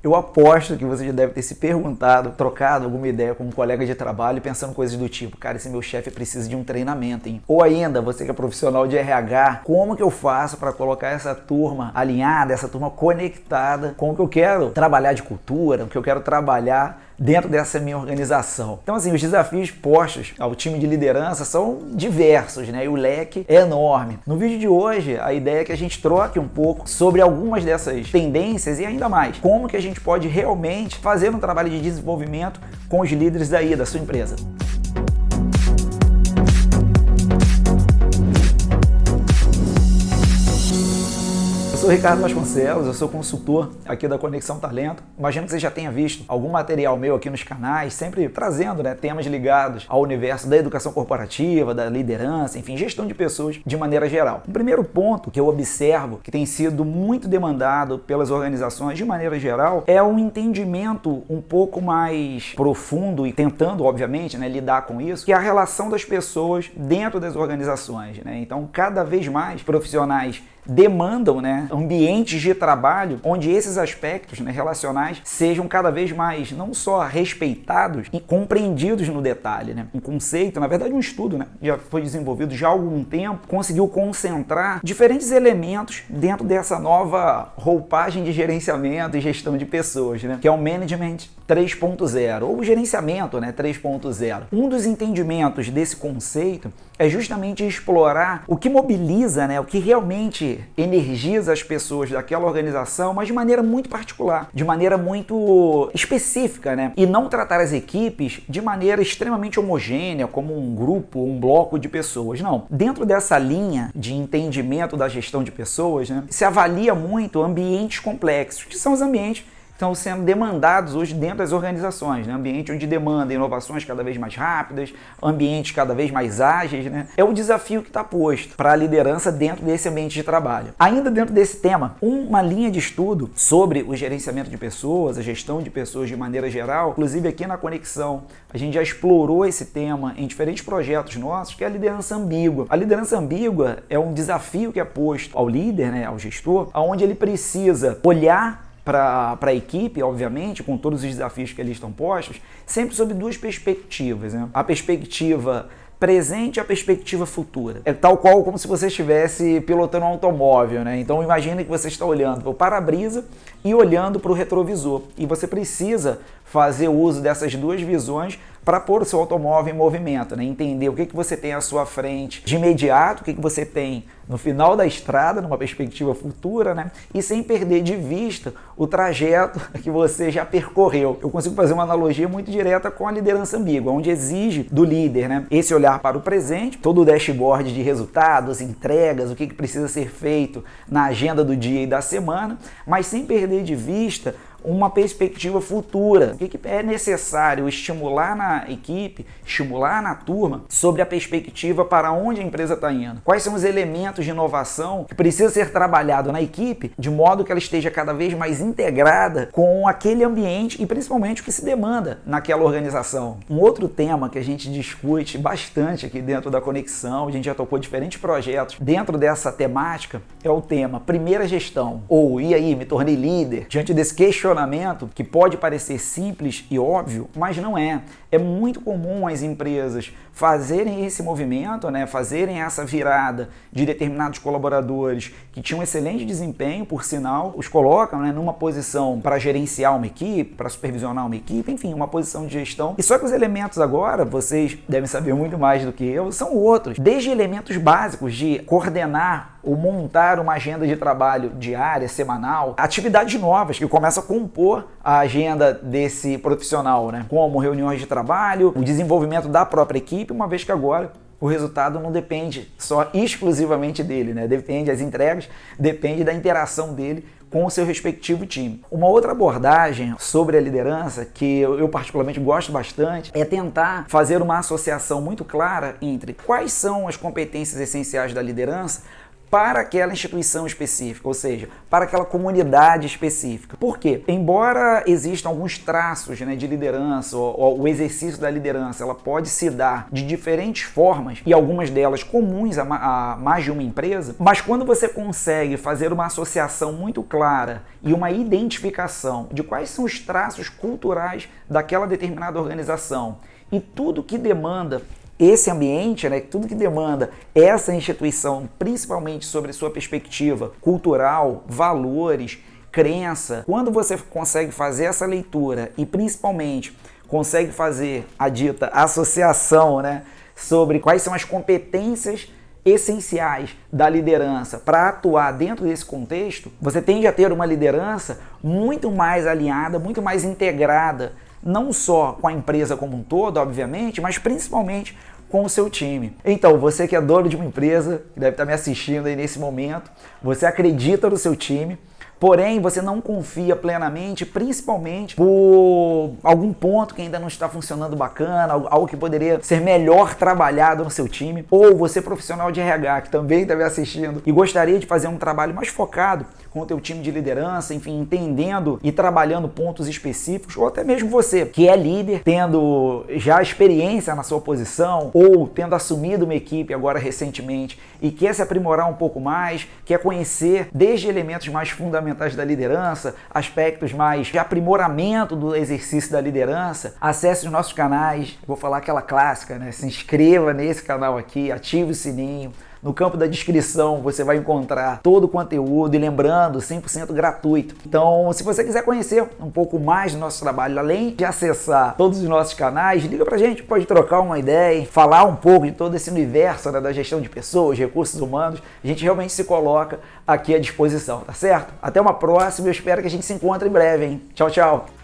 Eu aposto que você já deve ter se perguntado, trocado alguma ideia com um colega de trabalho, pensando coisas do tipo, cara, esse meu chefe precisa de um treinamento, hein? Ou ainda, você que é profissional de RH, como que eu faço para colocar essa turma alinhada, essa turma conectada com o que eu quero trabalhar de cultura, o que eu quero trabalhar dentro dessa minha organização. Então, assim, os desafios postos ao time de liderança são diversos, né? E o leque é enorme. No vídeo de hoje, a ideia é que a gente troque um pouco sobre algumas dessas tendências e ainda mais, como que a gente pode realmente fazer um trabalho de desenvolvimento com os líderes daí, da sua empresa. Eu sou o Ricardo Vasconcelos, eu sou consultor aqui da Conexão Talento. Imagino que você já tenha visto algum material meu aqui nos canais, sempre trazendo, né, temas ligados ao universo da educação corporativa, da liderança, enfim, gestão de pessoas de maneira geral. Um primeiro ponto que eu observo que tem sido muito demandado pelas organizações de maneira geral é um entendimento um pouco mais profundo e tentando, obviamente, né, lidar com isso, que é a relação das pessoas dentro das organizações, né? Então, cada vez mais profissionais demandam, né, ambientes de trabalho onde esses aspectos, né, relacionais sejam cada vez mais não só respeitados e compreendidos no detalhe, né? Um conceito, na verdade um estudo, né, já foi desenvolvido já há algum tempo, conseguiu concentrar diferentes elementos dentro dessa nova roupagem de gerenciamento e gestão de pessoas, né, que é o Management 3.0 ou o gerenciamento, né, 3.0. Um dos entendimentos desse conceito é justamente explorar o que mobiliza, né, o que realmente energiza as pessoas daquela organização, mas de maneira muito particular, de maneira muito específica, né? E não tratar as equipes de maneira extremamente homogênea, como um grupo, um bloco de pessoas. Não. Dentro dessa linha de entendimento da gestão de pessoas, né, se avalia muito ambientes complexos, que são os ambientes estão sendo demandados hoje dentro das organizações, né? Ambiente onde demanda inovações cada vez mais rápidas, ambientes cada vez mais ágeis, né? É o desafio que está posto para a liderança dentro desse ambiente de trabalho. Ainda dentro desse tema, uma linha de estudo sobre o gerenciamento de pessoas, a gestão de pessoas de maneira geral, inclusive aqui na Conexão, a gente já explorou esse tema em diferentes projetos nossos, que é a liderança ambígua. A liderança ambígua é um desafio que é posto ao líder, né, ao gestor, onde ele precisa olhar para a equipe, obviamente, com todos os desafios que ali estão postos, sempre sob duas perspectivas, né? A perspectiva presente e a perspectiva futura. É tal qual como se você estivesse pilotando um automóvel, né? Então imagine que você está olhando para o para-brisa e olhando para o retrovisor. E você precisa fazer uso dessas duas visões para pôr o seu automóvel em movimento, né? Entender o que você tem à sua frente de imediato, o que você tem no final da estrada, numa perspectiva futura, né? E sem perder de vista o trajeto que você já percorreu. Eu consigo fazer uma analogia muito direta com a liderança ambígua, onde exige do líder, né, esse olhar para o presente, todo o dashboard de resultados, entregas, o que precisa ser feito na agenda do dia e da semana, mas sem perder de vista uma perspectiva futura. O que é necessário estimular na equipe, estimular na turma sobre a perspectiva para onde a empresa está indo? Quais são os elementos de inovação que precisa ser trabalhado na equipe de modo que ela esteja cada vez mais integrada com aquele ambiente e principalmente o que se demanda naquela organização. Um outro tema que a gente discute bastante aqui dentro da Conexão, a gente já tocou diferentes projetos dentro dessa temática, é o tema primeira gestão, ou e aí, me tornei líder, diante desse questionamento que pode parecer simples e óbvio, mas não é. É muito comum as empresas fazerem esse movimento, né, fazerem essa virada de determinados colaboradores que tinham excelente desempenho, por sinal, os colocam, né, numa posição para gerenciar uma equipe, para supervisionar uma equipe, enfim, uma posição de gestão. E só que os elementos agora, vocês devem saber muito mais do que eu, são outros. Desde elementos básicos de coordenar ou montar uma agenda de trabalho diária, semanal, atividades novas que começam a compor a agenda desse profissional, né? Como reuniões de trabalho, o desenvolvimento da própria equipe, uma vez que agora o resultado não depende só exclusivamente dele, né? Depende das entregas, depende da interação dele com o seu respectivo time. Uma outra abordagem sobre a liderança, que eu particularmente gosto bastante, é tentar fazer uma associação muito clara entre quais são as competências essenciais da liderança para aquela instituição específica, ou seja, para aquela comunidade específica. Por quê? Embora existam alguns traços, né, de liderança, ou o exercício da liderança, ela pode se dar de diferentes formas, e algumas delas comuns a mais de uma empresa, mas quando você consegue fazer uma associação muito clara e uma identificação de quais são os traços culturais daquela determinada organização e tudo que demanda esse ambiente, né, tudo que demanda essa instituição, principalmente sobre sua perspectiva cultural, valores, crença, quando você consegue fazer essa leitura e principalmente consegue fazer a dita associação, né, sobre quais são as competências essenciais da liderança para atuar dentro desse contexto, você tende a ter uma liderança muito mais alinhada, muito mais integrada, não só com a empresa como um todo, obviamente, mas principalmente com o seu time. Então, você que é dono de uma empresa, que deve estar me assistindo aí nesse momento, você acredita no seu time, porém você não confia plenamente, principalmente por algum ponto que ainda não está funcionando bacana, algo que poderia ser melhor trabalhado no seu time, ou você profissional de RH que também está me assistindo e gostaria de fazer um trabalho mais focado com o teu time de liderança, enfim, entendendo e trabalhando pontos específicos, ou até mesmo você que é líder, tendo já experiência na sua posição, ou tendo assumido uma equipe agora recentemente e quer se aprimorar um pouco mais, quer conhecer desde elementos mais fundamentais da liderança, aspectos mais de aprimoramento do exercício da liderança, acesse os nossos canais, vou falar aquela clássica, né? Se inscreva nesse canal aqui, ative o sininho. No campo da descrição você vai encontrar todo o conteúdo e lembrando, 100% gratuito. Então, se você quiser conhecer um pouco mais do nosso trabalho, além de acessar todos os nossos canais, liga pra gente, pode trocar uma ideia, falar um pouco de todo esse universo, né, da gestão de pessoas, recursos humanos. A gente realmente se coloca aqui à disposição, tá certo? Até uma próxima, eu espero que a gente se encontre em breve, hein? Tchau, tchau!